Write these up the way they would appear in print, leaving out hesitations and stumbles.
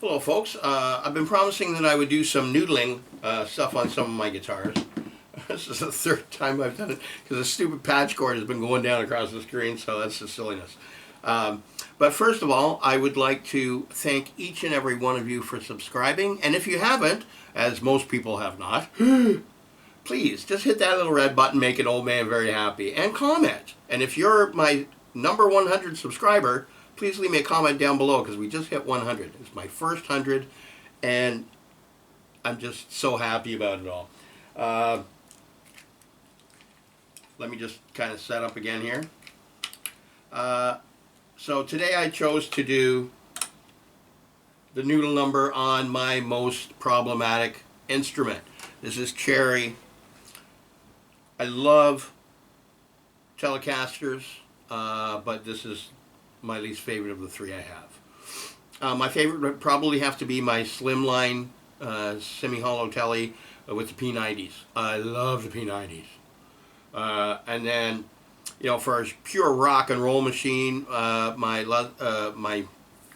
Hello, folks. I've been promising that I would do some noodling stuff on some of my guitars. This is the third time I've done it because the stupid patch cord has been going down across the screen, so that's just silliness. But first of all, I would like to thank each and every one of you for subscribing. And if you haven't, as most people have not, please just hit that little red button, make an old man very happy, and comment. And if you're my number 100 subscriber, please leave me a comment down below because we just hit 100. It's my first 100, and I'm just so happy about it all. Let me just kind of set up again here. So today I chose to do the noodle number on my most problematic instrument. This is Cherry. I love Telecasters, but this is my least favorite of the three I have. My favorite would probably have to be my Slimline semi-hollow Tele with the P90s. I love the P90s. And then, you know, for a pure rock and roll machine, my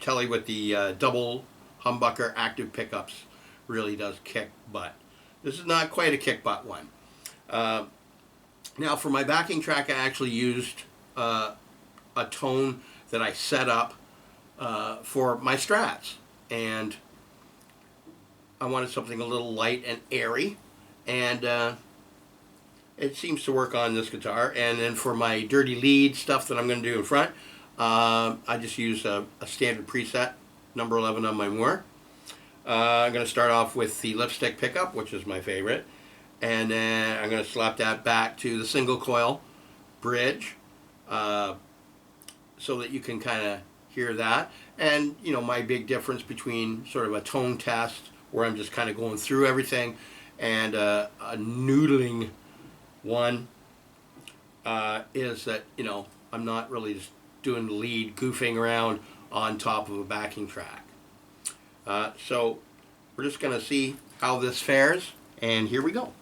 Tele with the double humbucker active pickups really does kick butt. This is not quite a kick butt one. Now, for my backing track, I actually used a tone that I set up for my Strats, and I wanted something a little light and airy, and it seems to work on this guitar. And then for my dirty lead stuff that I'm going to do in front, I just use a standard preset, number 11 on my Moore. I'm going to start off with the lipstick pickup, which is my favorite, and then I'm going to slap that back to the single coil bridge, so that you can kind of hear that. And, you know, my big difference between sort of a tone test where I'm just kind of going through everything and a noodling one is that, you know, I'm not really just doing the lead goofing around on top of a backing track. So we're just going to see how this fares, and here we go.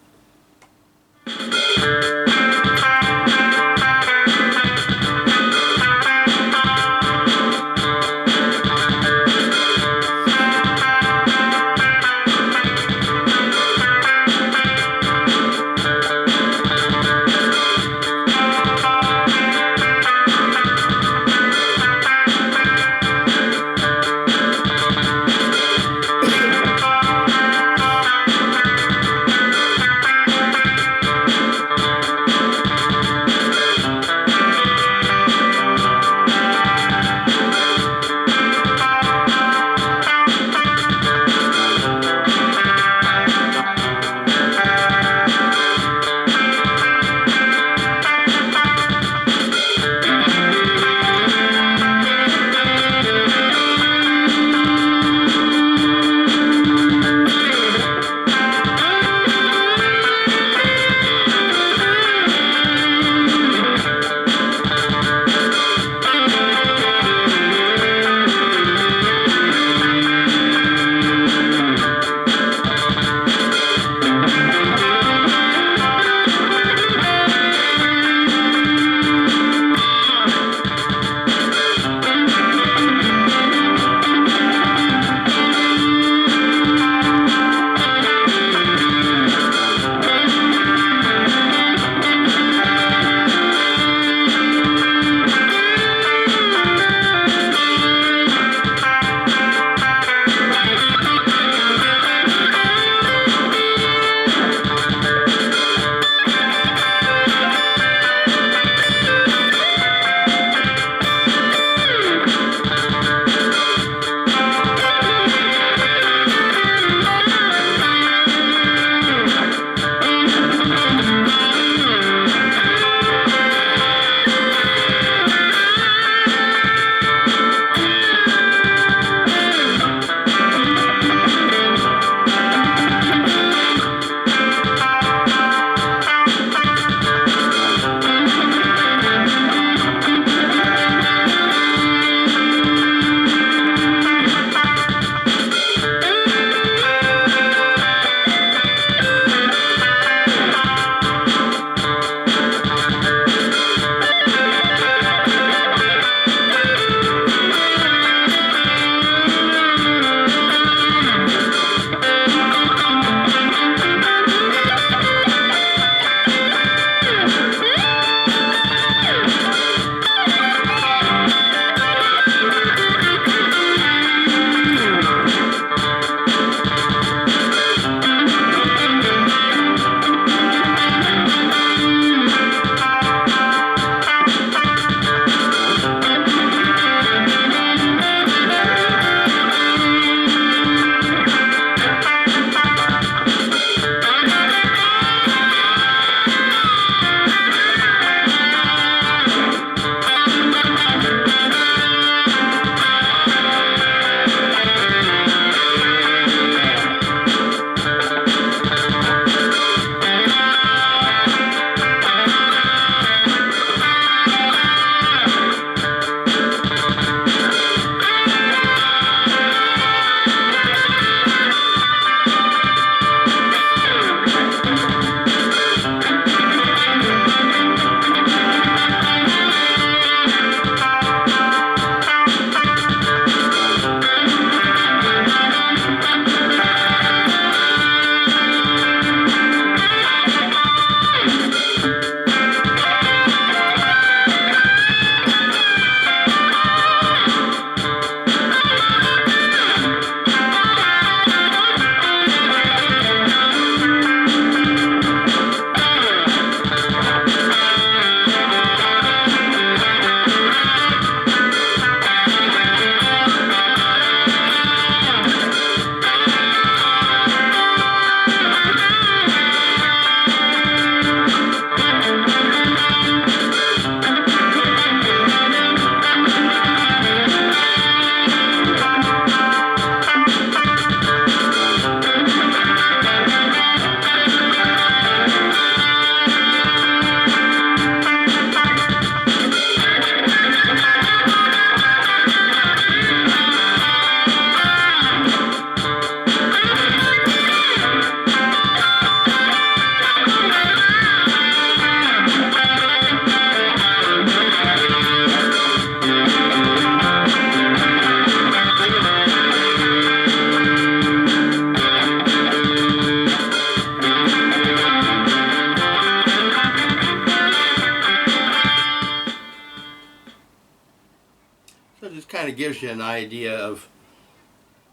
gives you an idea of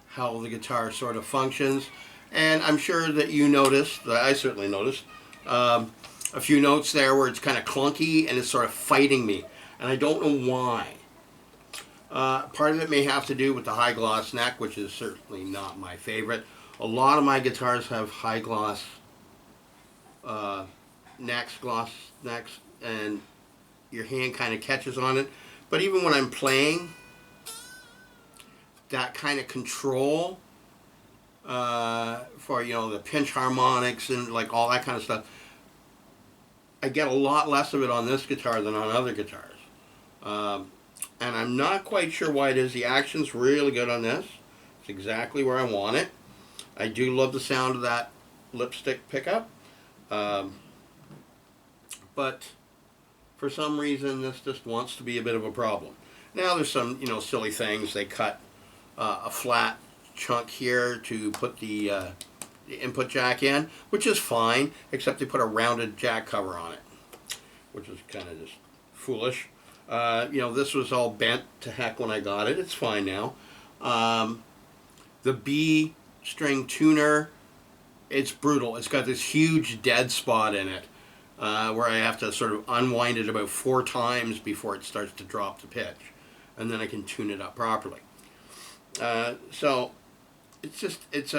how the guitar sort of functions. And I'm sure that you noticed, I certainly noticed, a few notes there where it's kind of clunky and it's sort of fighting me. And I don't know why. Part of it may have to do with the high gloss neck, which is certainly not my favorite. A lot of my guitars have high gloss gloss necks, and your hand kind of catches on it. But even when I'm playing, that kind of control for, you know, the pinch harmonics and like all that kind of stuff, I get a lot less of it on this guitar than on other guitars. And I'm not quite sure why it is. The action's really good on this. It's exactly where I want it. I do love the sound of that lipstick pickup. But for some reason, this just wants to be a bit of a problem. Now there's some, you know, silly things. They cut a flat chunk here to put the input jack in, which is fine, except they put a rounded jack cover on it, which is kind of just foolish. You know, this was all bent to heck when I got it. It's fine now. The B string tuner, it's brutal. It's got this huge dead spot in it where I have to sort of unwind it about 4 times before it starts to drop the pitch, and then I can tune it up properly. So it's just, it's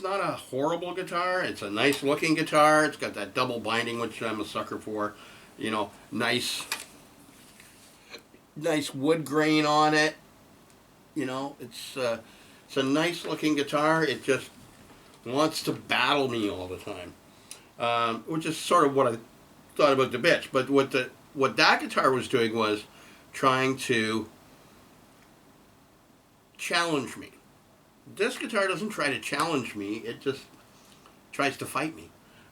not a horrible guitar. It's a nice looking guitar. It's got that double binding, which I'm a sucker for. You know, nice wood grain on it. You know, it's a nice looking guitar. It just wants to battle me all the time, which is sort of what I thought about the bitch. But what that guitar was doing was trying to challenge me. This guitar doesn't try to challenge me. It just tries to fight me.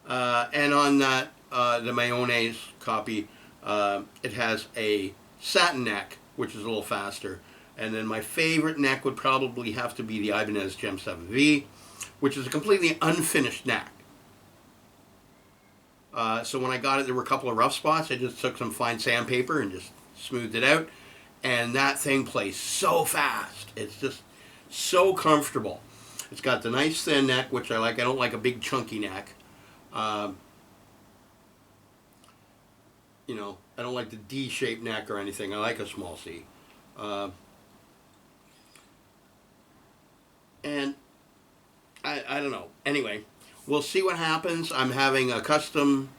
And on that, the Mayonnaise copy, it has a satin neck, which is a little faster. And then my favorite neck would probably have to be the Ibanez Gem 7V, which is a completely unfinished neck. So when I got it, there were a couple of rough spots. I just took some fine sandpaper and just smoothed it out. And that thing plays so fast. It's just so comfortable. It's got the nice thin neck, which I like. I don't like a big chunky neck. You know, I don't like the D-shaped neck or anything. I like a small C. And I don't know. Anyway, we'll see what happens. I'm having a custom,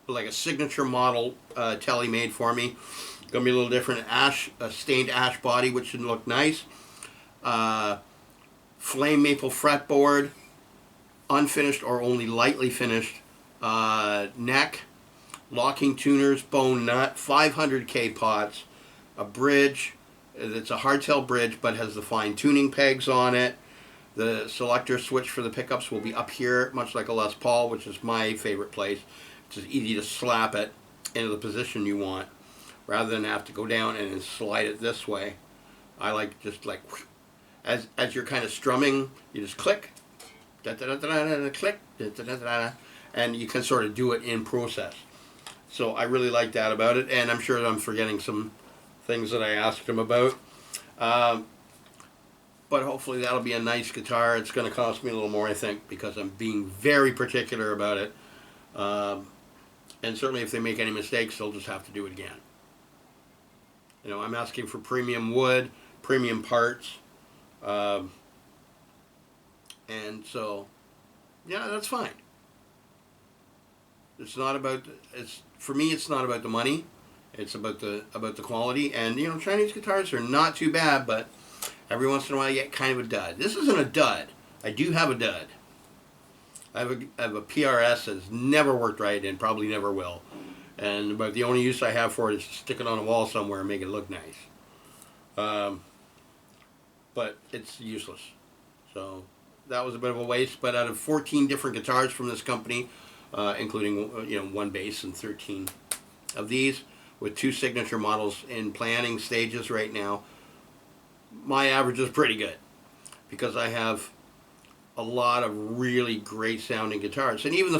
like a signature model telly made for me. Gonna be a little different. A stained ash body, which should look nice. Flame maple fretboard, unfinished or only lightly finished neck, locking tuners, bone nut, 500K pots, a bridge. It's a hardtail bridge, but has the fine tuning pegs on it. The selector switch for the pickups will be up here, much like a Les Paul, which is my favorite place. It's just easy to slap it into the position you want, rather than have to go down and then slide it this way. I like just like, as you're kind of strumming, you just click, da da da da da, click, da da da da, and you can sort of do it in process. So I really like that about it, and I'm sure I'm forgetting some things that I asked him about. But hopefully that'll be a nice guitar. It's going to cost me a little more, I think, because I'm being very particular about it. And certainly if they make any mistakes, they'll just have to do it again. You know, I'm asking for premium wood, premium parts. And so, yeah, that's fine. It's not about, for me, it's not about the money. It's about the quality. And, you know, Chinese guitars are not too bad, but every once in a while you get kind of a dud. This isn't a dud. I do have a dud. I have a PRS that's never worked right and probably never will. But the only use I have for it is to stick it on a wall somewhere and make it look nice. But it's useless. So that was a bit of a waste. But out of 14 different guitars from this company, including one bass and 13 of these, with 2 signature models in planning stages right now, my average is pretty good because I have a lot of really great sounding guitars. And even the